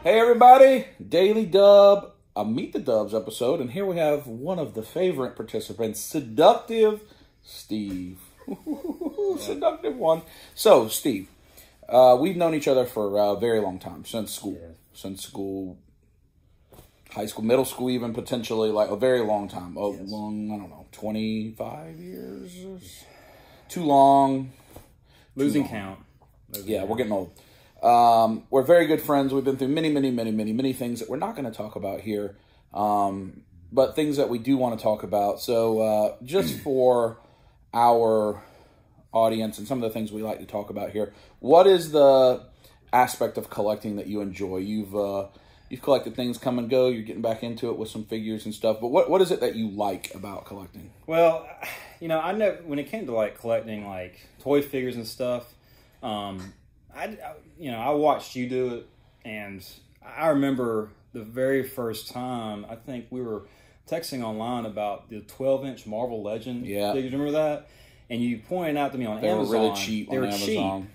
Hey everybody, Daily Dub, a Meet the Dubs episode, and here we have one of the favorite participants, Seductive Steve. Seductive one. So, Steve, we've known each other for a very long time, since school. Yeah. Since school, high school, middle school even, potentially, like a very long time. Oh, yes. Long, I don't know, 25 years? Too long. Losing count. We're getting old. We're very good friends. We've been through many things that we're not going to talk about here, but things that we do want to talk about. So just for our audience and some of the things we like to talk about here, what is the aspect of collecting that you enjoy? You've collected things come and go. You're getting back into it with some figures and stuff. But what is it that you like about collecting? Well, I know when it came to like collecting like toy figures and stuff, I watched you do it, and I remember the very first time, I think we were texting online about the 12-inch Marvel Legend figures. Remember that? And you pointed out to me on Amazon. They were really cheap on Amazon. Cheap.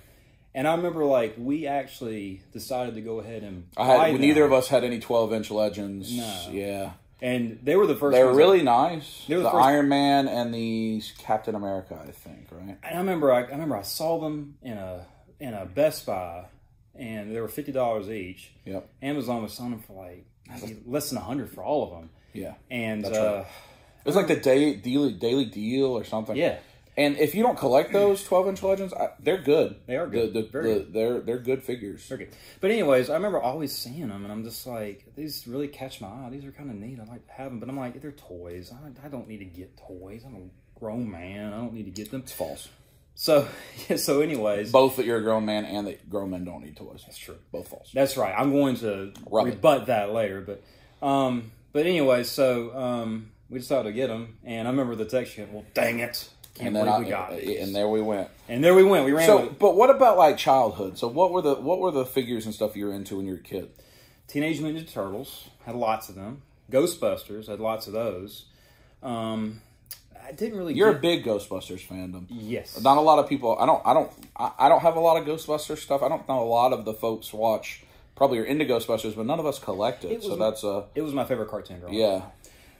And I remember, like, we actually decided to go ahead and buy them. Neither of us had any 12-inch Legends. No. Yeah. And they were the first They were really nice. They were the Iron Man and the Captain America, I think, right? And I remember I saw them in a Best Buy, and they were $50 each. Yep. Amazon was selling them for like less than $100 for all of them. Yeah. And that's right. It was like the daily deal or something. Yeah. And if you don't collect those 12-inch Legends, they're good. They are good. They're good figures. They're good. But anyways, I remember always seeing them, and I'm just like, these really catch my eye. These are kind of neat. I like to have them. But I'm like, they're toys. I don't need to get toys. I'm a grown man. I don't need to get them. It's false. So anyways. Both that you're a grown man and that grown men don't need toys. That's true. Both false. That's right. I'm going to rebut that later. But anyway, so we decided to get them, and I remember the text you had, well, dang it. And there we went. And there we went. We ran with it. But what about like childhood? So what were the figures and stuff you were into when you were a kid? Teenage Mutant Ninja Turtles, had lots of them. Ghostbusters, had lots of those. I didn't really. You're a big Ghostbusters fandom. Yes. Not a lot of people. I don't have a lot of Ghostbusters stuff. I don't know a lot of the folks watch. Probably are into Ghostbusters, but none of us collect it. It was my favorite cartoon growing up. Yeah.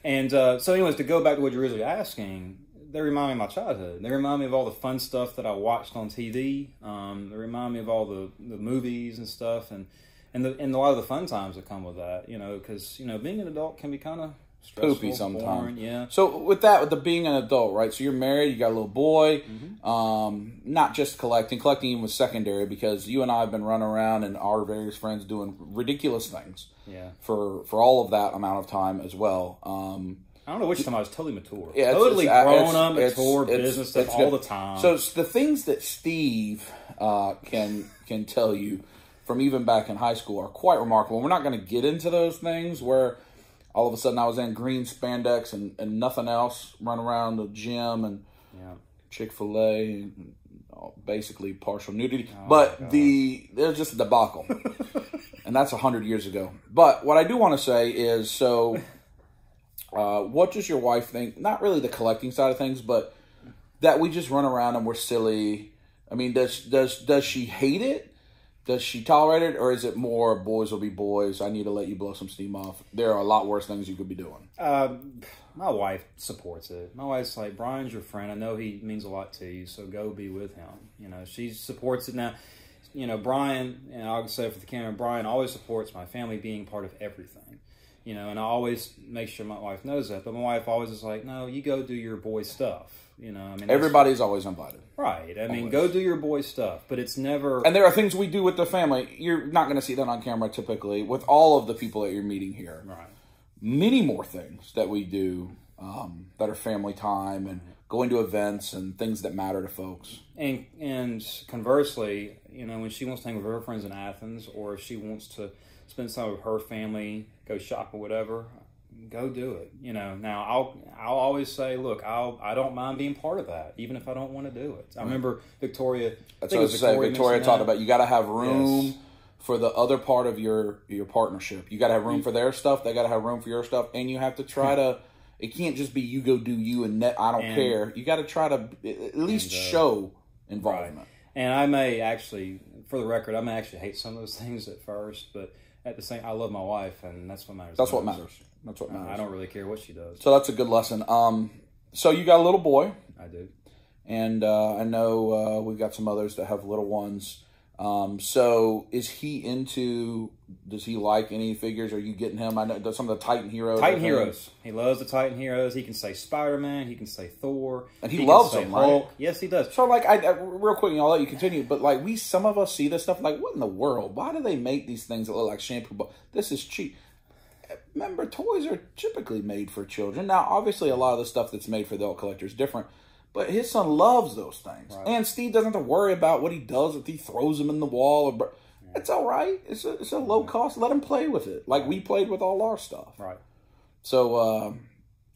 And so, anyways, to go back to what you're really asking, they remind me of my childhood. They remind me of all the fun stuff that I watched on TV. They remind me of all the movies and stuff, and a lot of the fun times that come with that. Because being an adult can be kind of stressful, poopy sometimes. Boring, yeah. So with the being an adult, right? So you're married, you got a little boy. Mm-hmm. Not just collecting even was secondary, because you and I have been running around and our various friends doing ridiculous things. Yeah. For all of that amount of time as well. I don't know which time I was totally mature. Yeah, totally grown up, mature, business stuff all the time. So the things that Steve can tell you from even back in high school are quite remarkable. We're not going to get into those things where all of a sudden I was in green spandex and nothing else, run around the gym and Chick-fil-A, and basically partial nudity. But there's just a debacle. And that's 100 years ago. But what I do want to say is, what does your wife think? Not really the collecting side of things, but that we just run around and we're silly. I mean, does she hate it? Does she tolerate it? Or is it more boys will be boys? I need to let you blow some steam off. There are a lot worse things you could be doing. My wife supports it. My wife's like, Brian's your friend. I know he means a lot to you, so go be with him. She supports it now. Brian, and I'll say for the camera, Brian always supports my family being part of everything. And I always make sure my wife knows that. But my wife always is like, no, you go do your boy stuff. Everybody's always invited. Right. I mean, go do your boy stuff. But it's never... And there are things we do with the family. You're not going to see that on camera typically with all of the people that you're meeting here. Right. Many more things that we do that are family time and going to events and things that matter to folks. And conversely, when she wants to hang with her friends in Athens, or if she wants to spend time with her family, go shop or whatever, go do it. Now I'll always say, look, I don't mind being part of that, even if I don't want to do it. I remember Victoria. That's what I was saying. Victoria talked about you got to have room for the other part of your partnership. You got to have room for their stuff. They got to have room for your stuff, and you have to try to. It can't just be you go do you and I don't care. You got to try to at least show involvement. Right. And I may actually, for the record, I may actually hate some of those things at first, but at the same, I love my wife, and that's what matters. That's what matters. That's what matters. I don't really care what she does. So that's a good lesson. So you got a little boy. I do. And I know we've got some others that have little ones. So is he into, does he like any figures? Are you getting him? I know some of the Titan heroes. Titan heroes. He loves the Titan heroes. He can say Spider-Man. He can say Thor. And he loves them, Hulk. right? Yes, he does. So like, real quick, and I'll let you continue, but like some of us see this stuff like, what in the world? Why do they make these things that look like shampoo? But this is cheap. Remember, toys are typically made for children. Now, obviously, a lot of the stuff that's made for the adult collector is different. But his son loves those things. Right. And Steve doesn't have to worry about what he does if he throws them in the wall. It's all right. It's a low cost. Let him play with it like we played with all our stuff. Right. So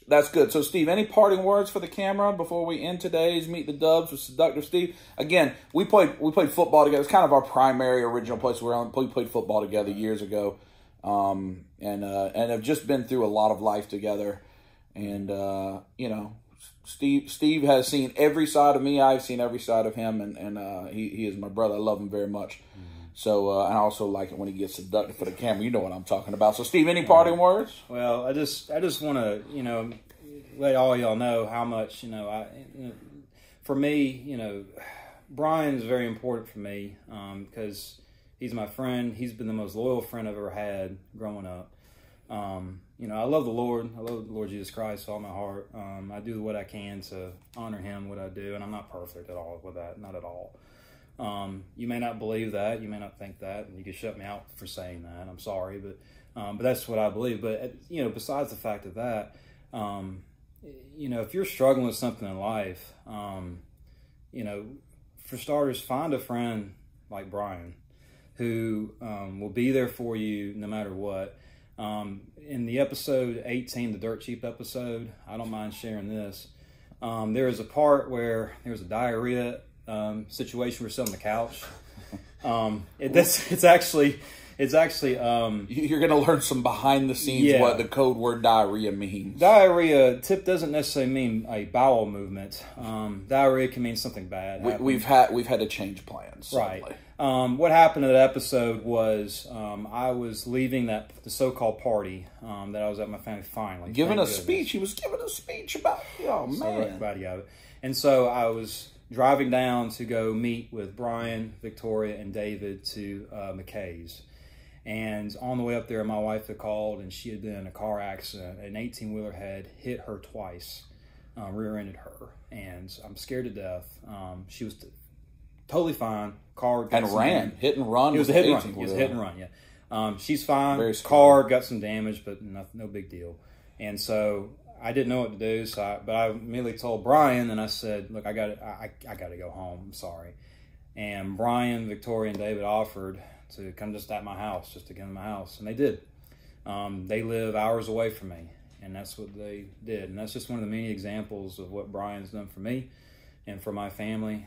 that's good. So, Steve, any parting words for the camera before we end today's Meet the Dubs with Seductive Steve? Again, we played football together. It's kind of our primary original place we're on. We played football together years ago. And have just been through a lot of life together. And, you know, Steve has seen every side of me. I've seen every side of him, and he is my brother. I love him very much. Mm-hmm. So, and I also like it when he gets seductive for the camera. You know what I'm talking about. So, Steve, any parting words? Well, I just want to, you know, let all y'all know how much, for me, Brian's very important for me because he's my friend. He's been the most loyal friend I've ever had growing up. I love the Lord. I love the Lord Jesus Christ with all my heart. I do what I can to honor him, what I do, and I'm not perfect at all with that, not at all. You may not believe that, you may not think that, and you can shut me out for saying that. I'm sorry, but that's what I believe. But besides the fact of that, if you're struggling with something in life, for starters, find a friend like Brian who will be there for you no matter what. In the episode 18, the Dirt Cheap episode, I don't mind sharing this. There was a part where there was a diarrhea situation. We're sitting on the couch. It's actually. You're going to learn some behind the scenes what the code word diarrhea means. Diarrhea doesn't necessarily mean a bowel movement. Diarrhea can mean something bad. We've had to change plans. Right. What happened in that episode was I was leaving the so-called party that I was at my family finally. Giving a speech. He was giving a speech about, everybody of it. And so I was driving down to go meet with Brian, Victoria, and David to McKay's. And on the way up there, my wife had called, and she had been in a car accident. An 18-wheeler had hit her twice, rear-ended her. And I'm scared to death. She was totally fine. Car got and ran. Damage. Hit and run. It was a hit and run. It was a hit and run, yeah. She's fine. Car got some damage, but no big deal. And so I didn't know what to do. But I immediately told Brian, and I said, "Look, I got to go home. I'm sorry." And Brian, Victoria, and David offered to come just at my house, just to come to my house, and they did. They live hours away from me, and that's what they did. And that's just one of the many examples of what Brian's done for me and for my family.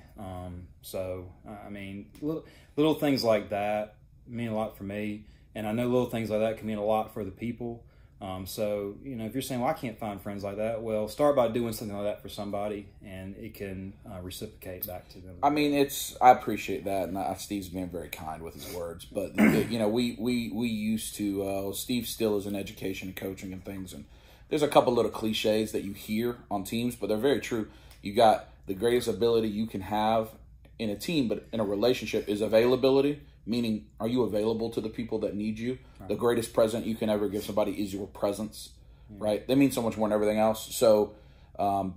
Little things like that mean a lot for me, and I know little things like that can mean a lot for the people. If you're saying, well, I can't find friends like that, well, start by doing something like that for somebody, and it can reciprocate back to them. I mean, I appreciate that, and Steve's been very kind with his words, but, we used to, Steve still is in education and coaching and things, and there's a couple little cliches that you hear on teams, but they're very true. You got the greatest ability you can have in a team, but in a relationship is availability, meaning are you available to the people that need you? Right. The greatest present you can ever give somebody is your presence, right? They mean so much more than everything else. So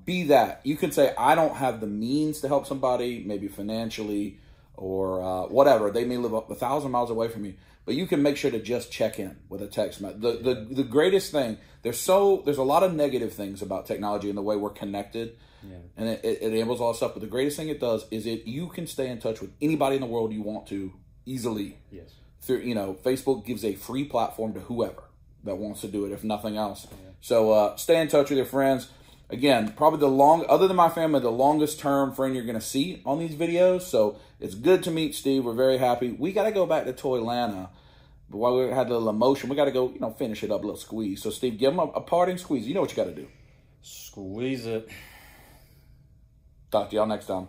be that. You can say, I don't have the means to help somebody, maybe financially or whatever. They may live 1,000 miles away from you, but you can make sure to just check in with a text message. The greatest thing, there's a lot of negative things about technology and the way we're connected. Yeah. And it enables all stuff, but the greatest thing it does is you can stay in touch with anybody in the world you want to easily. Yes. Through Facebook gives a free platform to whoever that wants to do it, if nothing else. Yeah. So stay in touch with your friends. Again, probably other than my family, the longest term friend you're going to see on these videos. So it's good to meet Steve. We're very happy. We got to go back to Toylanta. But while we had a little emotion, we got to go, finish it up, a little squeeze. So Steve, give him a parting squeeze. You know what you got to do. Squeeze it. Talk to y'all next time.